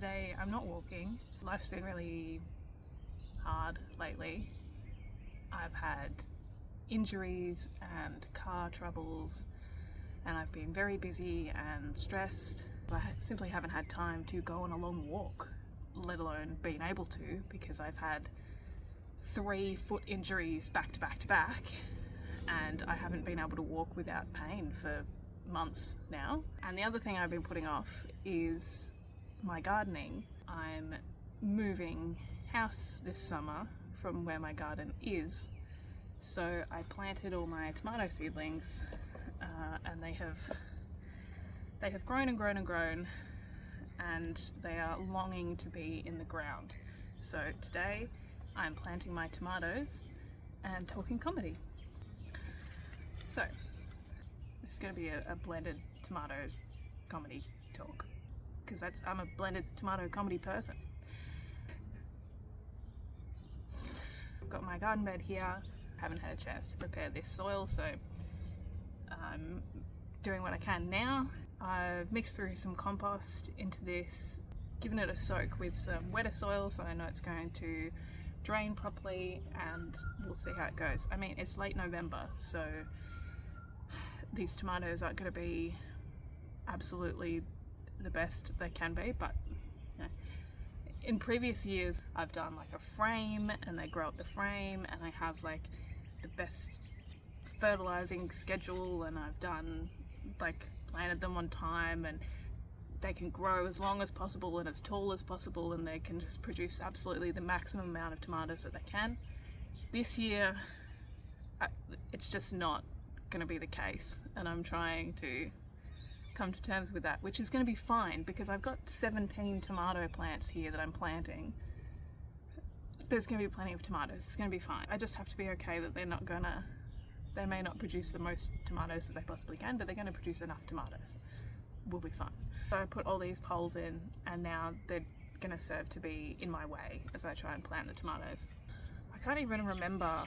today I'm not walking. Life's been really hard lately. I've had injuries and car troubles, and I've been very busy and stressed. I simply haven't had time to go on a long walk, let alone being able to, because I've had 3 foot injuries back to back to back, and I haven't been able to walk without pain for months now. And the other thing I've been putting off is my gardening. I'm moving house this summer from where my garden is, so I planted all my tomato seedlings, and they have grown and grown and grown, and they are longing to be in the ground. So today I'm planting my tomatoes and talking comedy. So this is going to be a blended tomato comedy talk, because I'm a blended tomato comedy person. I've got my garden bed here. Haven't had a chance to prepare this soil, so I'm doing what I can now. I've mixed through some compost into this, given it a soak with some wetter soil so I know it's going to drain properly, and we'll see how it goes. I mean, it's late November, so these tomatoes aren't going to be absolutely the best they can be, but you know, in previous years I've done like a frame and they grow up the frame, and I have like the best fertilizing schedule, and I've done like planted them on time, and they can grow as long as possible and as tall as possible, and they can just produce absolutely the maximum amount of tomatoes that they can. This year it's just not going to be the case, and I'm trying to come to terms with that, which is going to be fine because I've got 17 tomato plants here that I'm planting. There's going to be plenty of tomatoes. It's going to be fine. I just have to be okay that they may not produce the most tomatoes that they possibly can, but they're going to produce enough tomatoes. We'll be fine. So I put all these poles in, and now they're going to serve to be in my way as I try and plant the tomatoes. I can't even remember,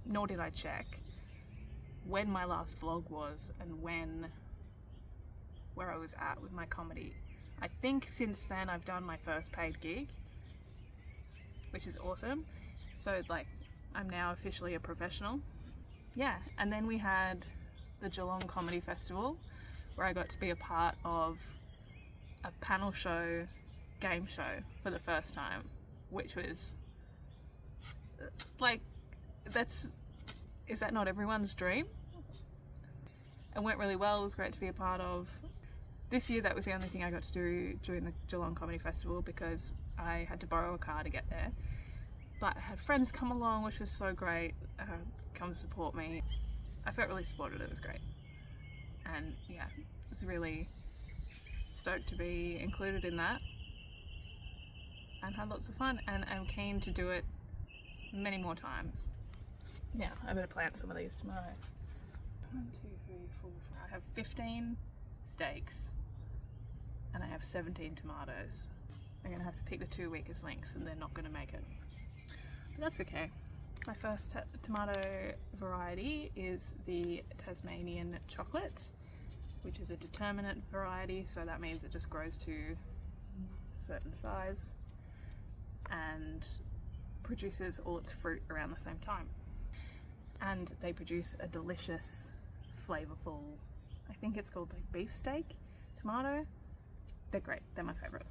nor did I check, when my last vlog was and where I was at with my comedy. I think since then I've done my first paid gig, which is awesome. So like, I'm now officially a professional. Yeah, and then we had the Geelong Comedy Festival, where I got to be a part of a panel show, game show for the first time, which was like, is that not everyone's dream? It went really well. It was great to be a part of. This year that was the only thing I got to do during the Geelong Comedy Festival because I had to borrow a car to get there. But I had friends come along, which was so great, come support me. I felt really supported. It was great. And yeah, I was really stoked to be included in that, and had lots of fun, and I'm keen to do it many more times. Yeah, I better plant some of these tomatoes. 1, 2, 3, 4, 5. I have 15 steaks and I have 17 tomatoes. I'm gonna have to pick the 2 weakest links, and they're not gonna make it. But that's okay. My first tomato variety is the Tasmanian chocolate, which is a determinate variety, so that means it just grows to a certain size and produces all its fruit around the same time. And they produce a delicious, flavorful, I think it's called like beefsteak tomato. They're great, they're my favorite.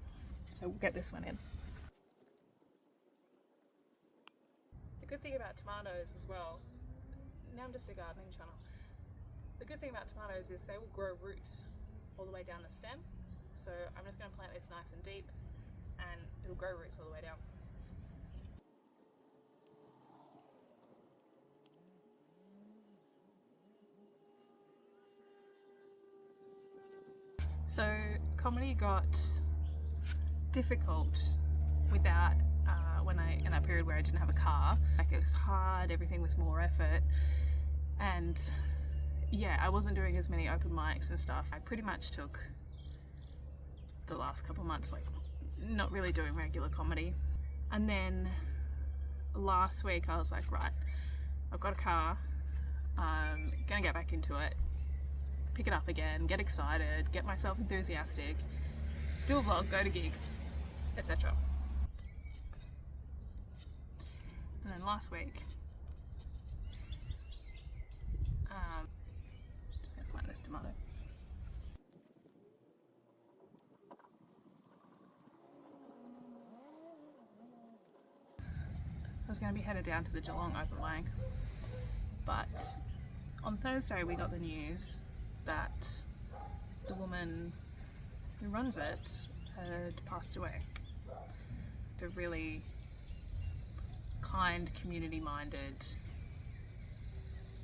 So we'll get this one in. The good thing about tomatoes as well, now I'm just a gardening channel. The good thing about tomatoes is they will grow roots all the way down the stem. So I'm just going to plant this nice and deep, and it'll grow roots all the way down. So comedy got difficult without, in that period where I didn't have a car. Like, it was hard, everything was more effort, and yeah, I wasn't doing as many open mics and stuff. I pretty much took the last couple months like not really doing regular comedy. And then last week I was like, right, I've got a car, I'm gonna get back into it, pick it up again, get excited, get myself enthusiastic, do a vlog, go to gigs, etc. And then last week, just gonna plant this tomato. I was going to be headed down to the Geelong open mic, but on Thursday we got the news that the woman who runs it had passed away. A really kind, community-minded,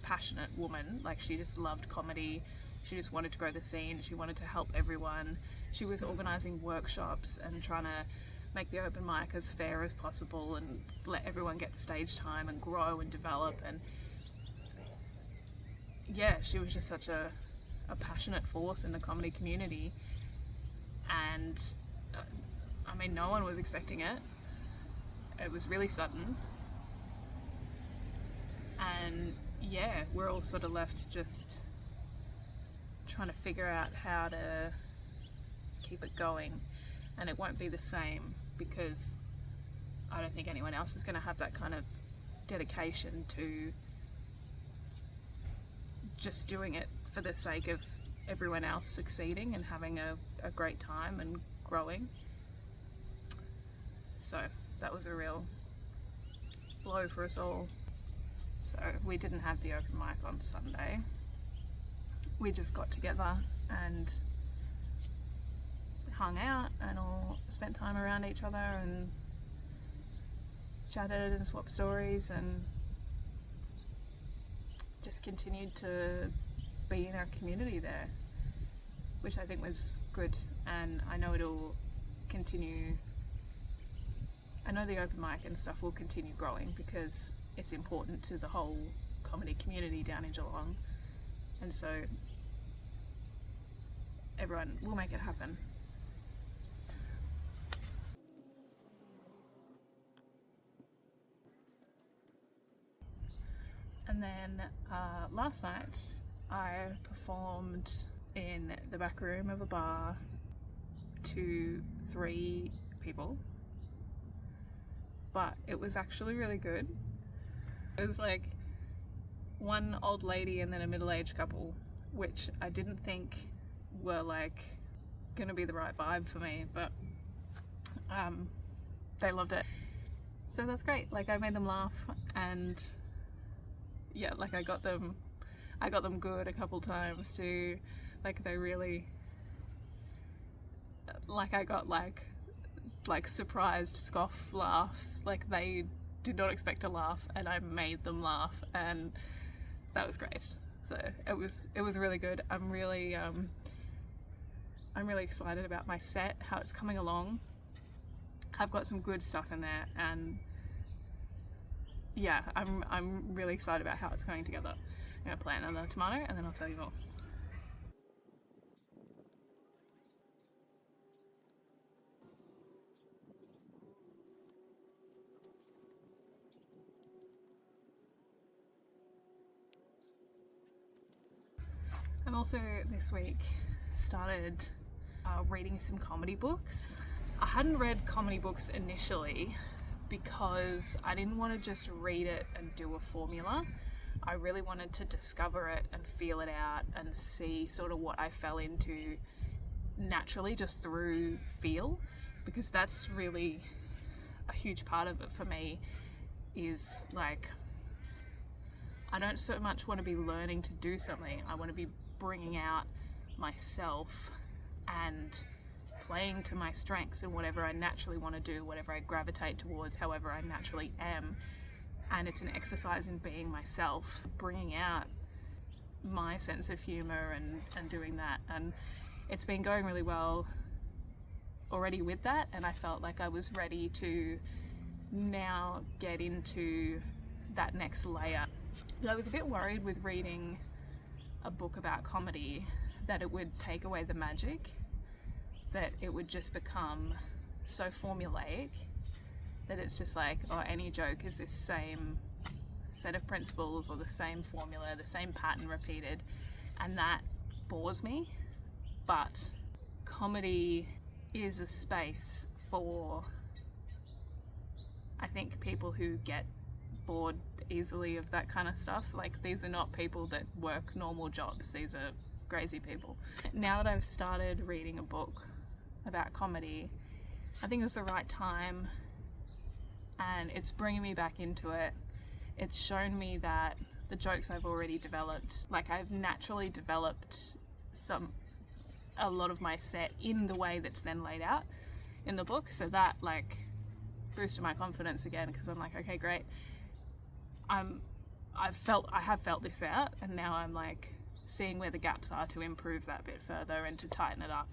passionate woman. Like, she just loved comedy. She just wanted to grow the scene. She wanted to help everyone. She was organising workshops and trying to make the open mic as fair as possible and let everyone get stage time and grow and develop. And yeah, she was just such a passionate force in the comedy community. And I mean, no one was expecting it. It was really sudden. And yeah, we're all sort of left just trying to figure out how to keep it going. And it won't be the same, because I don't think anyone else is going to have that kind of dedication to just doing it for the sake of everyone else succeeding and having a great time and growing. So that was a real blow for us all. So we didn't have the open mic on Sunday. We just got together and hung out and all spent time around each other and chatted and swapped stories and just continued to be in our community there, which I think was good. And I know it'll continue. I know the open mic and stuff will continue growing because it's important to the whole comedy community down in Geelong, and so everyone will make it happen. And then last night I performed in the back room of a bar to 3 people, but it was actually really good. It was like one old lady and then a middle-aged couple, which I didn't think were like gonna be the right vibe for me, but they loved it. So that's great. Like, I made them laugh, and yeah, like I got them good a couple times too. Like, they really, like, I got like surprised scoff laughs. Like, they did not expect to laugh and I made them laugh, and that was great. So it was really good. I'm really excited about my set, how it's coming along. I've got some good stuff in there, and yeah, I'm really excited about how it's going together. I'm gonna plant another tomato and then I'll tell you more. I've also this week started reading some comedy books. I hadn't read comedy books initially because I didn't want to just read it and do a formula. I really wanted to discover it and feel it out and see sort of what I fell into naturally, just through feel, because that's really a huge part of it for me. Is like, I don't so much want to be learning to do something. I want to be bringing out myself and playing to my strengths and whatever I naturally want to do, whatever I gravitate towards, however I naturally am. And it's an exercise in being myself, bringing out my sense of humour and doing that. And it's been going really well already with that, and I felt like I was ready to now get into that next layer. But I was a bit worried with reading a book about comedy that it would take away the magic, that it would just become so formulaic that it's just like, oh, any joke is this same set of principles or the same formula, the same pattern repeated, and that bores me. But comedy is a space for, I think, people who get bored easily of that kind of stuff. Like, these are not people that work normal jobs, these are crazy people. Now that I've started reading a book about comedy, I think it was the right time, and it's bringing me back into it. It's shown me that the jokes I've already developed, like, I've naturally developed a lot of my set in the way that's then laid out in the book, so that like boosted my confidence again, because I'm like, okay, great, I have felt this out, and now I'm like seeing where the gaps are to improve that bit further and to tighten it up.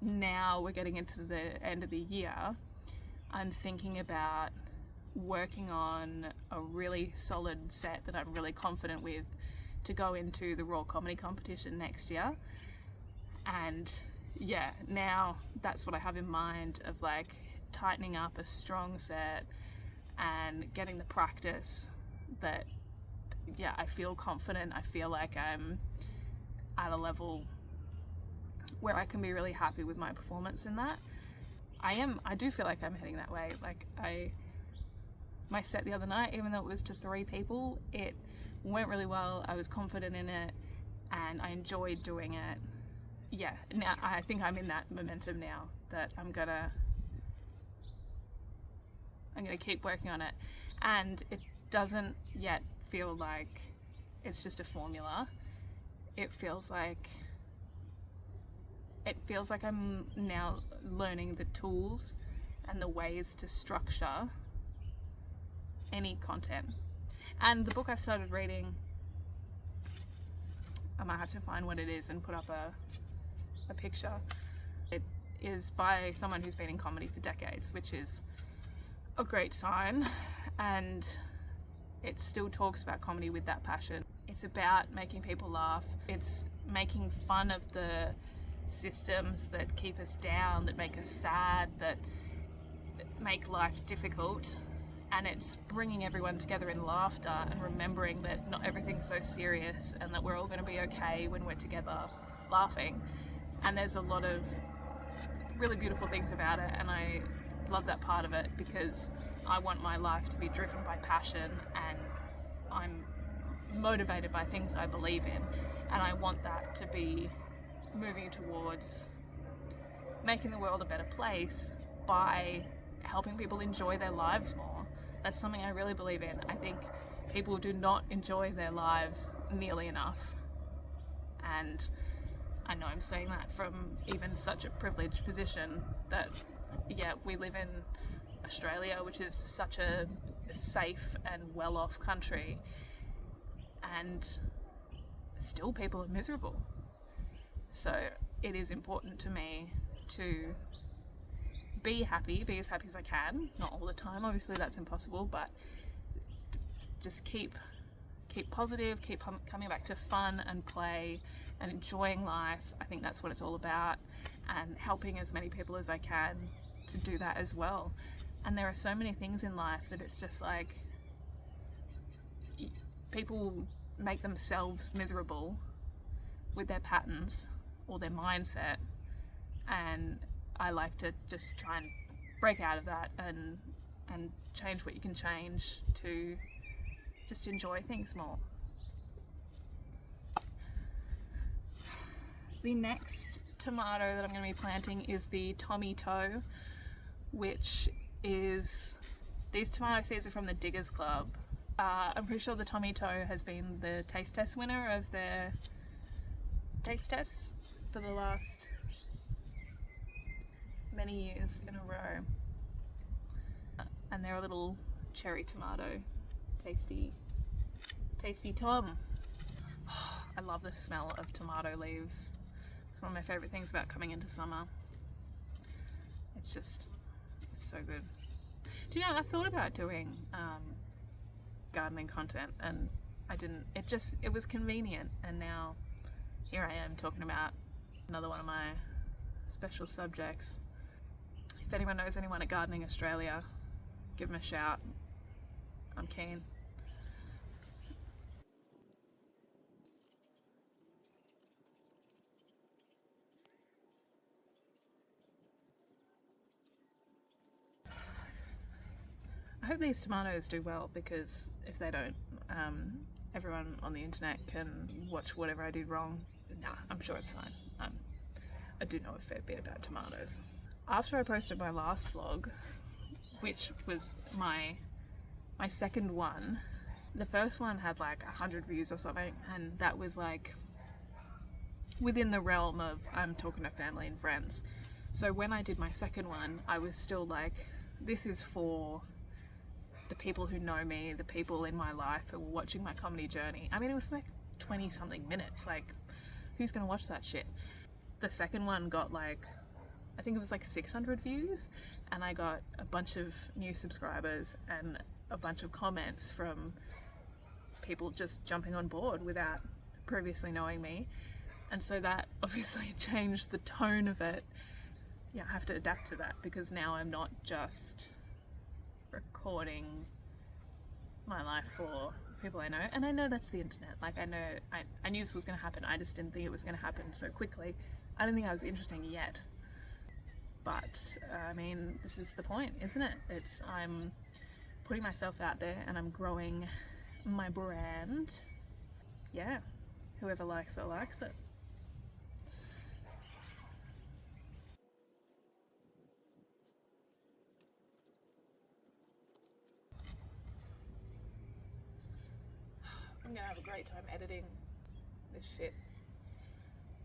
Now we're getting into the end of the year, I'm thinking about working on a really solid set that I'm really confident with to go into the Raw Comedy Competition next year. And yeah, now that's what I have in mind, of like tightening up a strong set and getting the practice that, yeah, I feel confident. I feel like I'm at a level where I can be really happy with my performance in that. I do feel like I'm heading that way. Like, my set the other night, even though it was to 3 people, it went really well. I was confident in it and I enjoyed doing it. Yeah, now I think I'm in that momentum now that I'm gonna keep working on it. And it doesn't yet feel like it's just a formula. It feels like I'm now learning the tools and the ways to structure any content. And the book I started reading, I might have to find what it is and put up a picture. It is by someone who's been in comedy for decades, which is a great sign, and it still talks about comedy with that passion. It's about making people laugh. It's making fun of the systems that keep us down, that make us sad, that make life difficult, and it's bringing everyone together in laughter and remembering that not everything's so serious and that we're all going to be okay when we're together laughing. And there's a lot of really beautiful things about it, and I love that part of it, because I want my life to be driven by passion, and I'm motivated by things I believe in, and I want that to be moving towards making the world a better place by helping people enjoy their lives more. That's something I really believe in. I think people do not enjoy their lives nearly enough, and I know I'm saying that from even such a privileged position that, yeah, we live in Australia, which is such a safe and well-off country, and still people are miserable. So it is important to me to be as happy as I can. Not all the time, obviously that's impossible, but just keep positive, keep coming back to fun and play and enjoying life. I think that's what it's all about, and helping as many people as I can to do that as well. And there are so many things in life that it's just like people make themselves miserable with their patterns or their mindset, and I like to just try and break out of that and change what you can change to just enjoy things more. The next tomato that I'm going to be planting is the Tommy Toe, which is, these tomato seeds are from the Diggers Club. I'm pretty sure the Tommy Toe has been the taste test winner of their taste tests for the last many years in a row. And they're a little cherry tomato. Tasty Tom. I love the smell of tomato leaves. It's one of my favourite things about coming into summer. It's so good. Do you know, I've thought about doing gardening content, and I didn't. It was convenient, and now here I am talking about another one of my special subjects. If anyone knows anyone at Gardening Australia, give them a shout. I'm keen. hope these tomatoes do well, because if they don't, everyone on the internet can watch whatever I did wrong. Nah, I'm sure it's fine. I do know a fair bit about tomatoes. After I posted my last vlog, which was my second one, the first one had like 100 views or something, and that was like within the realm of I'm talking to family and friends. So when I did my second one, I was still like, this is for the people who know me, the people in my life who were watching my comedy journey. I mean, it was like 20 something minutes. Like, who's gonna watch that shit? The second one got like, I think it was like 600 views, and I got a bunch of new subscribers and a bunch of comments from people just jumping on board without previously knowing me. And so that obviously changed the tone of it. Yeah, I have to adapt to that, because now I'm not just recording my life for people I know. And I know that's the internet. Like, I knew this was going to happen. I just didn't think it was going to happen so quickly. I didn't think I was interesting yet. But, I mean, this is the point, isn't it? I'm putting myself out there and I'm growing my brand. Yeah, whoever likes it, likes it. I'm gonna have a great time editing this shit.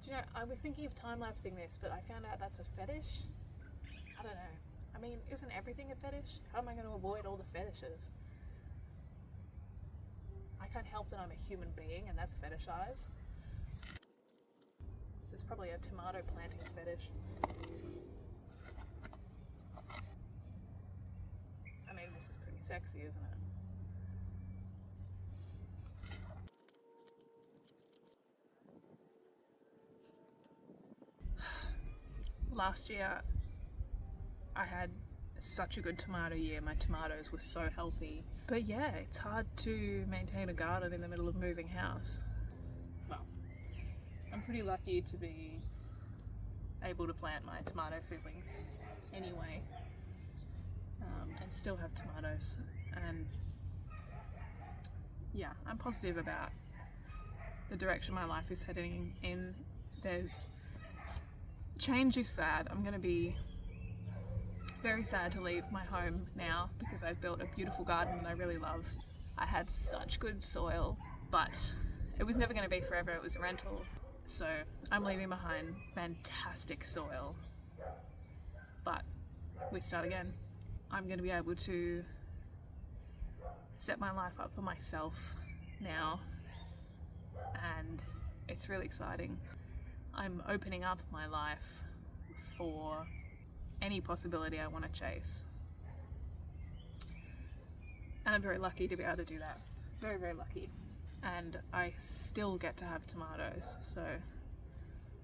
Do you know, I was thinking of time-lapsing this, but I found out that's a fetish. I don't know. I mean, isn't everything a fetish? How am I going to avoid all the fetishes? I can't help that I'm a human being, and that's fetishized. There's probably a tomato planting fetish. I mean, this is pretty sexy, isn't it? Last year, I had such a good tomato year. My tomatoes were so healthy. But yeah, it's hard to maintain a garden in the middle of moving house. Well, I'm pretty lucky to be able to plant my tomato seedlings anyway, and still have tomatoes. And yeah, I'm positive about the direction my life is heading in. Change is sad. I'm going to be very sad to leave my home now, because I've built a beautiful garden that I really love. I had such good soil, but it was never going to be forever. It was a rental. So I'm leaving behind fantastic soil. But we start again. I'm going to be able to set my life up for myself now, and it's really exciting. I'm opening up my life for any possibility I want to chase. And I'm very lucky to be able to do that. Very, very lucky. And I still get to have tomatoes, so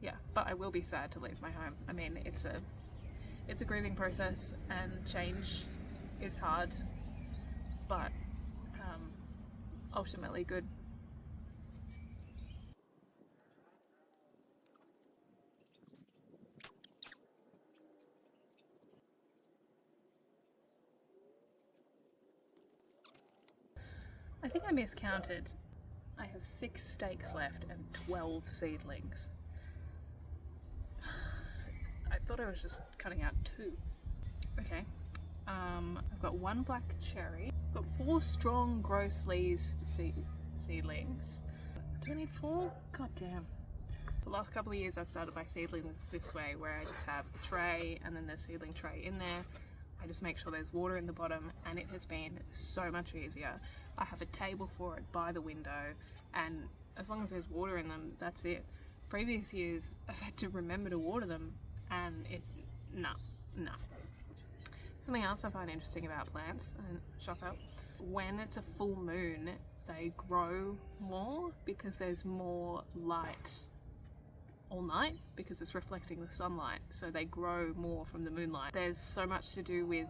yeah. But I will be sad to leave my home. I mean, it's a grieving process, and change is hard, but ultimately good. I think I miscounted. I have 6 stakes left and 12 seedlings. I thought I was just cutting out 2. Okay. I've got 1 black cherry. I've got 4 strong gross leaves seedlings. Do I need 4? God damn. The last couple of years I've started my seedlings this way, where I just have the tray and then the seedling tray in there. I just make sure there's water in the bottom, and it has been so much easier. I have a table for it by the window, and as long as there's water in them, that's it. Previous years, I've had to remember to water them, and no. Something else I find interesting about plants, and shocker, when it's a full moon, they grow more because there's more light all night, because it's reflecting the sunlight, so they grow more from the moonlight. There's so much to do with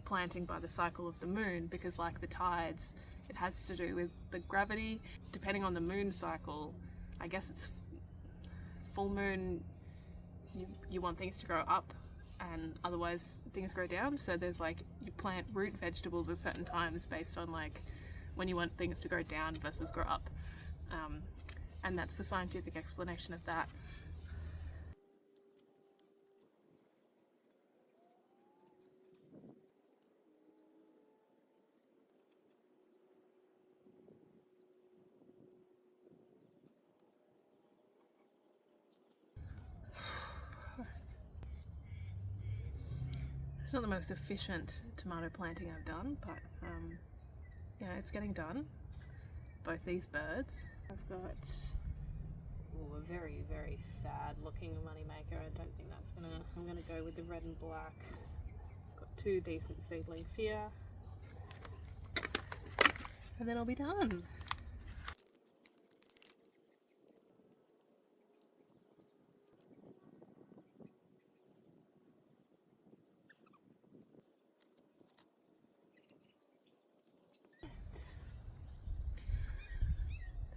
planting by the cycle of the moon, because like the tides, it has to do with the gravity. Depending on the moon cycle, I guess it's full moon, you want things to grow up, and otherwise things grow down. So there's like, you plant root vegetables at certain times based on like when you want things to grow down versus grow up, and that's the scientific explanation of that. It's not the most efficient tomato planting I've done, but you know, it's getting done. Both these birds. I've got a very, very sad looking moneymaker. I don't think that's gonna, I'm gonna go with the red and black. Got 2 decent seedlings here, and then I'll be done.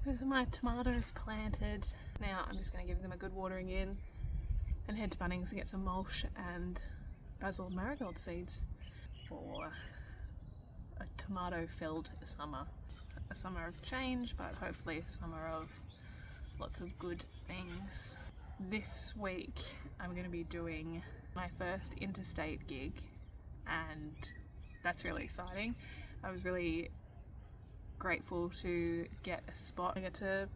Those are my tomatoes planted. Now I'm just going to give them a good watering in and head to Bunnings and get some mulch and basil and marigold seeds for a tomato-filled summer. A summer of change, but hopefully a summer of lots of good things. This week I'm going to be doing my first interstate gig, and that's really exciting. I was really grateful to get a spot. I get to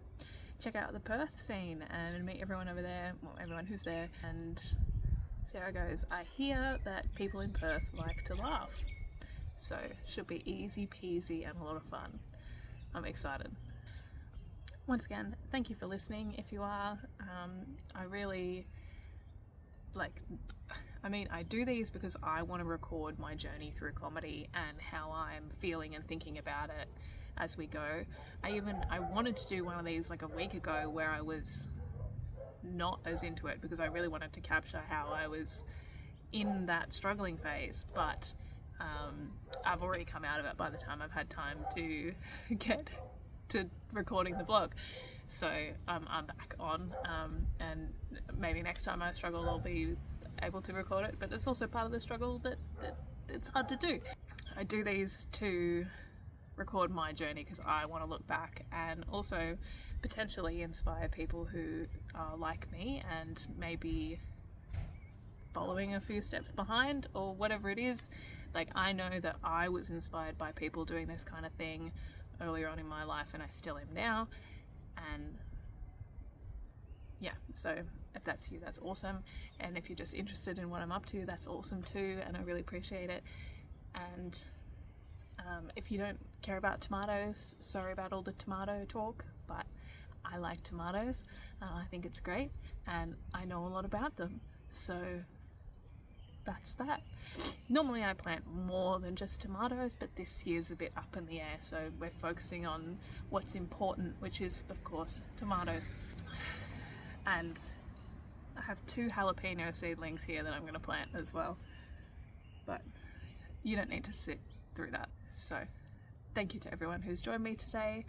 check out the Perth scene and meet everyone over there, well, everyone who's there, and see how it goes. I hear that people in Perth like to laugh, so should be easy peasy and a lot of fun. I'm excited. Once again, thank you for listening. If you are, I really I do these because I want to record my journey through comedy and how I'm feeling and thinking about it as we go. I wanted to do one of these like a week ago where I was not as into it because I really wanted to capture how I was in that struggling phase, but I've already come out of it by the time I've had time to get to recording the vlog. So I'm back on, and maybe next time I struggle I'll be able to record it, but it's also part of the struggle that it's hard to do. I do these to record my journey because I want to look back and also potentially inspire people who are like me and maybe following a few steps behind or whatever it is. Like, I know that I was inspired by people doing this kind of thing earlier on in my life, and I still am now, and yeah, so if that's you, that's awesome. And if you're just interested in what I'm up to, that's awesome too, and I really appreciate it. And if you don't care about tomatoes, sorry about all the tomato talk, but I like tomatoes. I think it's great, and I know a lot about them, so that's that. Normally I plant more than just tomatoes, but this year's a bit up in the air, so we're focusing on what's important, which is of course tomatoes. And I have 2 jalapeno seedlings here that I'm going to plant as well, but you don't need to sit through that. So thank you to everyone who's joined me today,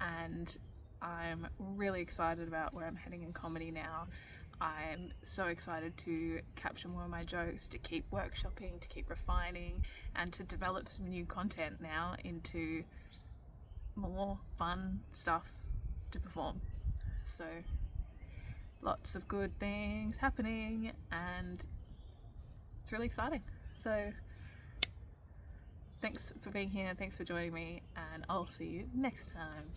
and I'm really excited about where I'm heading in comedy now. I'm so excited to capture more of my jokes, to keep workshopping, to keep refining, and to develop some new content now into more fun stuff to perform. So lots of good things happening, and it's really exciting. So thanks for being here, thanks for joining me, and I'll see you next time.